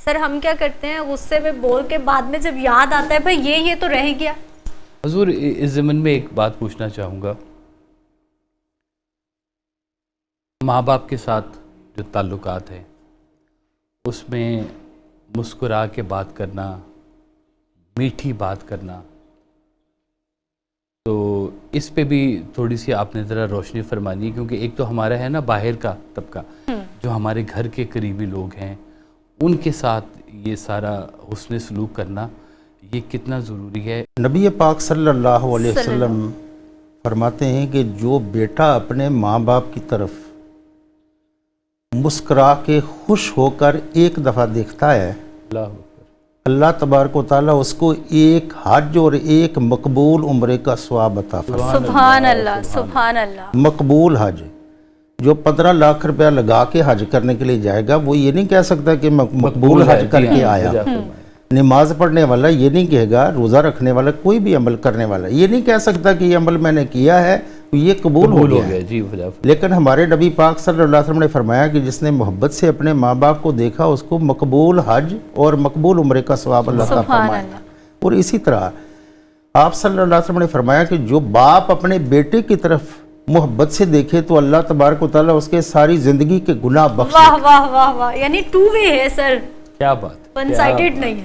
سر ہم کیا کرتے ہیں غصے میں بول کے بعد میں جب یاد آتا ہے بھائی یہ تو رہ گیا. حضور اس ضمن میں ایک بات پوچھنا چاہوں گا. ماں باپ کے ساتھ جو تعلقات ہیں اس میں مسکرا کے بات کرنا، میٹھی بات کرنا، تو اس پہ بھی تھوڑی سی آپ نے ذرا روشنی فرمانی ہے، کیونکہ ایک تو ہمارا ہے نا باہر کا طبقہ جو ہمارے گھر کے قریبی لوگ ہیں، ان کے ساتھ یہ سارا حسن سلوک کرنا یہ کتنا ضروری ہے. نبی پاک صلی اللہ علیہ وسلم فرماتے ہیں کہ جو بیٹا اپنے ماں باپ کی طرف مسکرا کے خوش ہو کر ایک دفعہ دیکھتا ہے، اللہ تبارک و تعالیٰ اس کو ایک حج اور ایک مقبول عمرے کا ثواب عطا فرماتا ہے. سبحان اللہ، سبحان اللہ. مقبول حج، جو 15 لاکھ روپیہ لگا کے حج کرنے کے لیے جائے گا وہ یہ نہیں کہہ سکتا کہ مقبول حج کر کے آیا. نماز پڑھنے والا یہ نہیں کہے گا، روزہ رکھنے والا، کوئی بھی عمل کرنے والا یہ نہیں کہہ سکتا کہ یہ عمل میں نے کیا ہے یہ قبول ہو گیا ہے. لیکن ہمارے نبی پاک صلی اللہ علیہ وسلم نے فرمایا کہ جس نے محبت سے اپنے ماں باپ کو دیکھا اس کو مقبول حج اور مقبول عمرے کا ثواب اللہ تعالیٰ فرمائے. اور اسی طرح آپ صلی اللہ علیہ وسلم نے فرمایا کہ جو باپ اپنے بیٹے کی طرف محبت سے دیکھے تو اللہ تبارک و تعالیٰ اس کے ساری زندگی کے گناہ بخشے. واہ واہ واہ واہ، یعنی ٹو وے ہے سر، کیا بات، ون سائیڈڈ نہیں ہے.